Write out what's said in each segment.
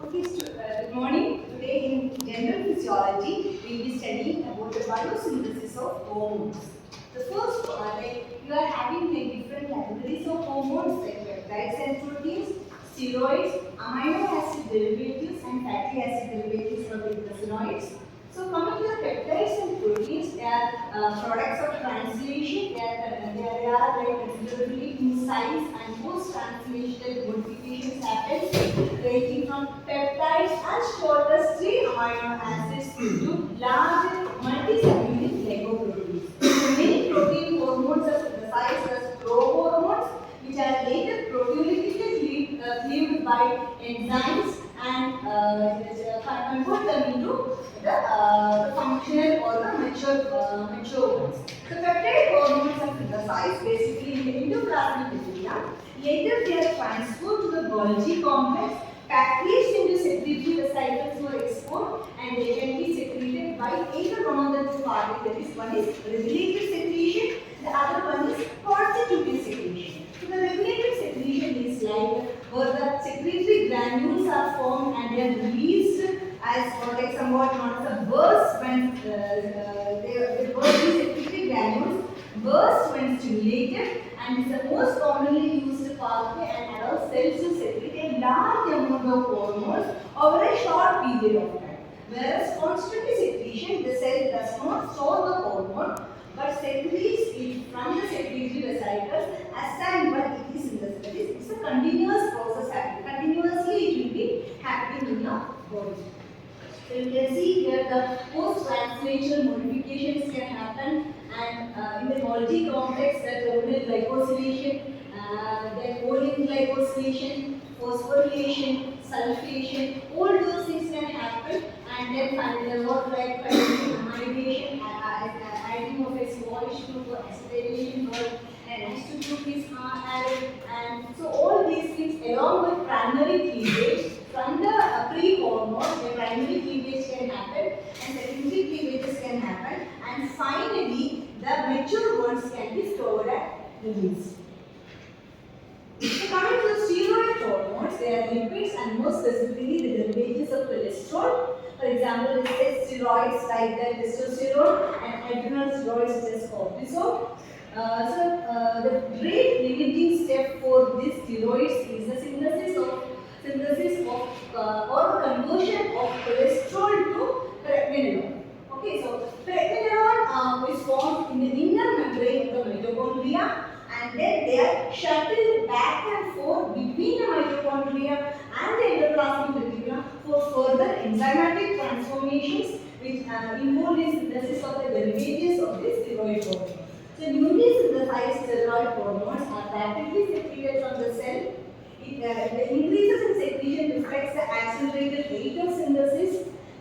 Okay, good morning. Today in general physiology, we will be studying about the biosynthesis of hormones. The first part, you are having different categories of hormones like peptides and proteins, steroids, amino acid derivatives, and fatty acid derivatives or the eicosanoids. So coming to the peptides and proteins, they are products of translation. They are like considerably in size, and post-translational modifications happen, ranging from peptides as short as 3 amino acids to large multi-subunit glycoproteins. So many protein hormones are synthesized as prohormones, which are later proteolytically cleaved by enzymes and convert them into the functional or the mature ones. So peptide hormones are synthesized basically in the endoplasmic reticulum. Later they are transferred to the Golgi complex, packaged into secretory vesicles for export, and they can be secreted by either one of the two parties. That is, one is regulated secretion, the other one is constitutive secretion. So the regulated secretion is like where the secretory granules are formed and they are released as or like somewhat known as a burst when they burst these secretory granules burst when stimulated, and is the most commonly used pathway and allows cells to secrete a large amount of hormones over a short period of time. Whereas constitutive secretion, the cell does not store the hormone but secretes it from the secretory vesicles as and when it is in the cell. It's a continuous process happening. Continuously it will be happening in the body. So you can see here the post-translational modifications can happen, and in the Golgi complex, the terminal glycosylation, then choline glycosylation, phosphorylation, sulfation, all those things can happen, and then finally what like amidation, adding of a smallish group or acetylation or an H2 group is added, and so all these things along with primary cleavage from the pre-hormone, the primary cleavage can happen and secondary cleavages can happen, and finally the mature ones can be stored and released. So coming to the steroid hormones, they are lipids and more specifically the derivatives of cholesterol. For example, it says steroids like the testosterone and adrenal steroids such as cortisol. The rate limiting step for these steroids is the synthesis of or the conversion of cholesterol to pregnenolone. Okay, so pregnenolone is formed in the inner membrane of the mitochondria, and then they are shuttled back and forth between the mitochondria and the endoplasmic reticulum for further enzymatic transformations which involve the synthesis of the derivatives of this steroid hormone. So newly synthesized steroid hormones are rapidly secreted from the cell. The increases in secretion reflects the accelerated rate of synthesis,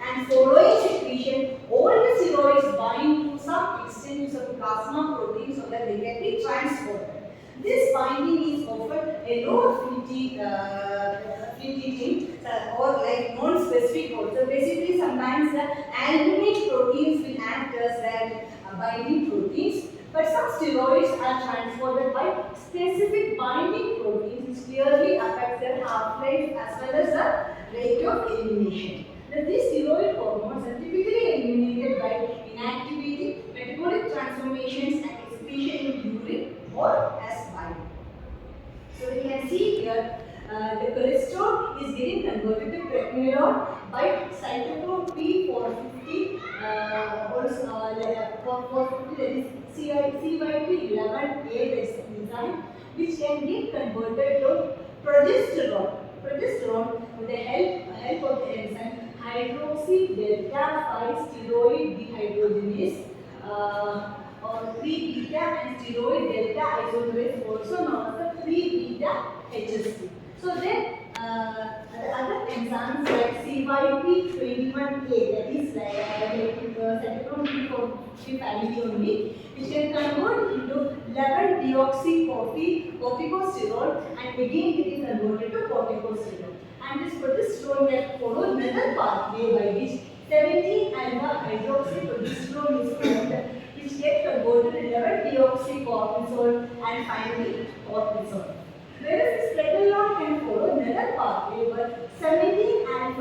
and following secretion, all the steroids bind to some extent to some plasma protein so that they can be transported. This binding is often a low affinity thing or like non-specific also. So basically, sometimes the albuminic proteins will act as binding proteins. But some steroids are transported by specific binding proteins which clearly affect their half-life as well as the rate of elimination. Now, these steroid hormones are typically eliminated by inactivating metabolic transformations and excretion in urine or as bile. So you can see here the cholesterol is getting converted to pregnenolone by cytochrome P450 450, that is CYP11A, that is enzyme, which can get converted to progesterone. Progesterone with the help of the enzyme hydroxy delta 5 steroid dehydrogenase or 3 beta and steroid delta isomerase, also known as the 3 beta HSP. So then the other enzymes like CYP21A, that is cytochrome P450 family only, which can convert into 11-deoxycorticosterol and again getting converted to corticosterol. And this progesterone can follow another pathway by which 17-alpha hydroxyprogesterone is formed, which get converted to 11-deoxycortisol and finally cortisol. Whereas this pregnenolone can follow another pathway where 17-alpha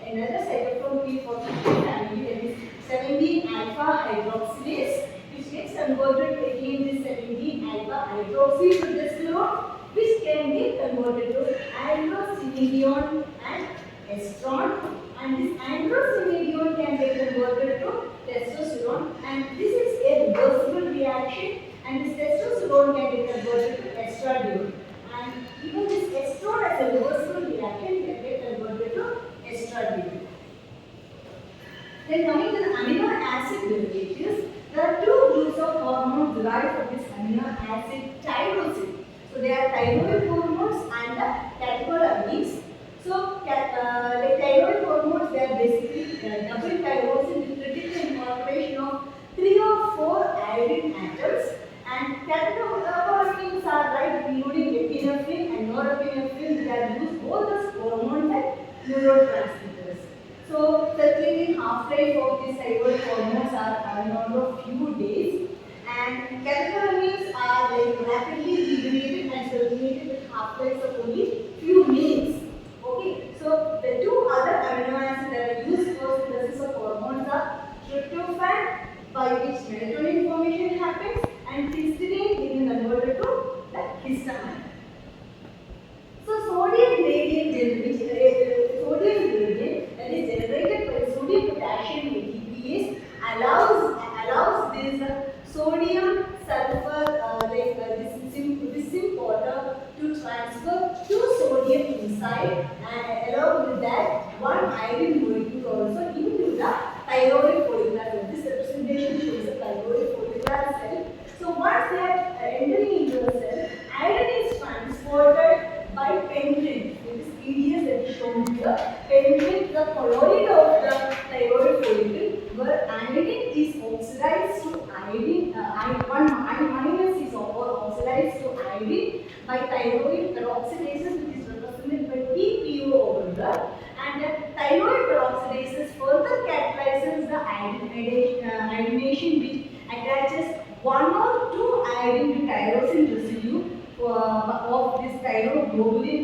another cytochrome P450 family, that is 17 alpha hydroxylase, which gets converted to again this 17 alpha hydroxy progesterone, which can be converted to androstenedione and estrone, and this androstenedione can be converted to testosterone, and this is a reversible reaction, and this testosterone can be converted to estradiol, and even this estrone as a reversible reaction can be converted to estradiol. Then coming to the amino acid derivatives, there are two groups of hormones derived from this amino acid tyrosine. So they are thyroid hormones and the catecholamines. So the thyroid hormones, they are basically double tyrosine with critical incorporation of 3 or 4 iodine atoms, and catecholamines are like including epinephrine and norepinephrine. They are used both as hormones and neurotransmitters. So circulating half-life of these thyroid hormones are not of few days, and catecholamines are like rapidly liberated and circulated with half-lives of only few minutes. Okay, so the two other amino acids that are used for synthesis of hormones are tryptophan, by which melatonin formation happens, and histidine is converted to the histamine. So sodium gradient, that is generated by sodium potassium ATPase allows this sodium sulfur this zinc water to transfer to sodium inside, and along with that one iodine molecule also into the thyroid follicular cell. This representation shows the thyroid follicular cell. So once they are entering into the cell, iodine is transported by pentrin. This PDS that is shown here. Pentrin, the colloid of the thyroid follicle, where iodine is oxidized to iodine, minus is oxidized to iodine by thyroid peroxidases, which is represented by TPO over here. And the thyroid peroxidases further catalyzes the iodination, which attaches 1 or 2 iodine to tyrosine residue of this thyroglobulin,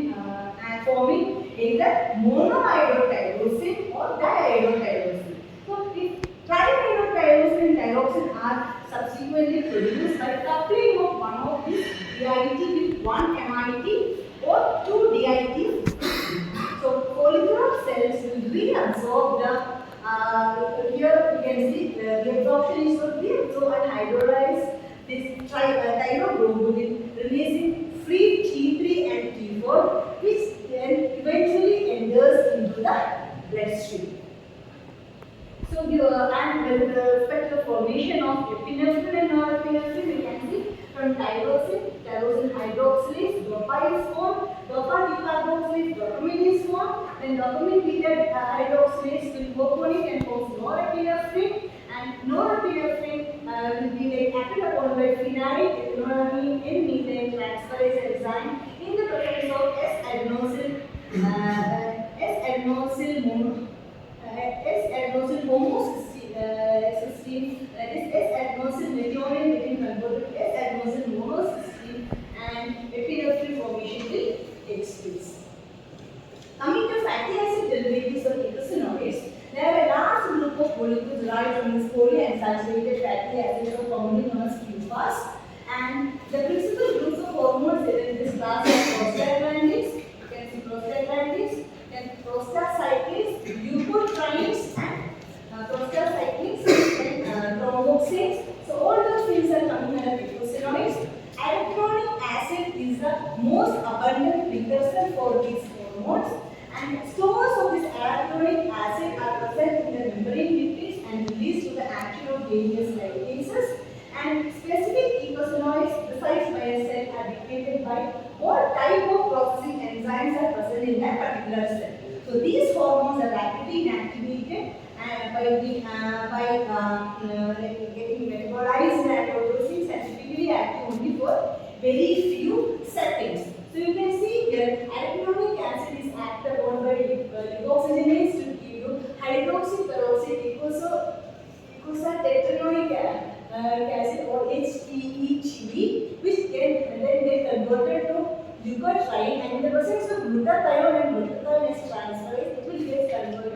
and forming either monoiodotyrosine or diiodotyrosine. So if triiodotyrosine and thyroxine are subsequently produced by coupling of one of these DIT with one MIT or two DIT. So follicular cells will reabsorb the here you can see the reabsorption is to reabsorb and hydrolyze this thyroglobulin, releasing free T3 and T4, which then eventually enters into the bloodstream. So and with respect to the formation of epinephrine and norepinephrine, we can see from tyrosine hydroxylase, dopa is formed, dopa decarboxylase, dopamine is formed, then dopamine beta hydroxylase will work on it and forms norepinephrine, and norepinephrine will be like acted upon by phenyl ethanolamine in methane transferase enzyme in the presence of S-adenosine homocysteine, that is S-adenosine methionine getting converted to S-adenosine monocysteine, and epinephrine formation will take place. Coming to fatty acid derivatives of eicosanoids, there are a large group of molecules derived from this polyunsaturated fatty acids, or commonly known as PFAS, and the principal groups of hormones in this class are prostaglandins, you can see prostaglandins, then prostacyclins, leukotrienes, and prostacyclins, then thromboxanes. So all those things are coming under eicosanoids. Arachidonic acid is the most abundant precursor for these hormones, and stores of this arachidonic acid are present in the membrane lipids and released to the action of various lipases. And specific eicosanoids specified by a cell are dictated by what type of processing enzymes are present in that particular cell. So these hormones are rapidly inactivated by getting metabolized and autosins, and typically active only for very few seconds. So you can see here arachidonic acid is acted upon by lipoxygenase to give you hydroxyperoxide eicosanoic acid, or HTEG, which then get converted to glucotriene, and in the presence of glutathione and glutathione is transferred, it will get converted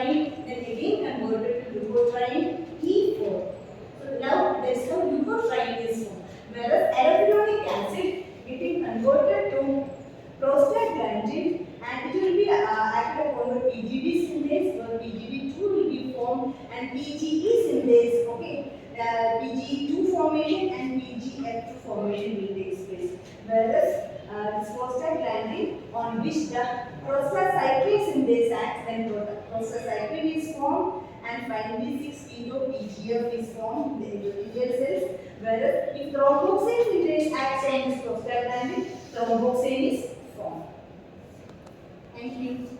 leukotriene, then again converted to leukotriene E4. So now that's how leukotriene is formed. Whereas arachidonic acid getting converted to prostaglandin and it will be acted upon the PGD synthase or PGD2 will be formed and PGE synthase, okay, PGE2 formation and PGF2 formation will take place. Whereas this prostaglandin on which the prostacyclin synthase acts, then prostacyclin is formed and finally 6-PGF is formed in the endothelial cells. Whereas if thromboxane synthase acts on this prostaglandin, thromboxane is formed. Thank you.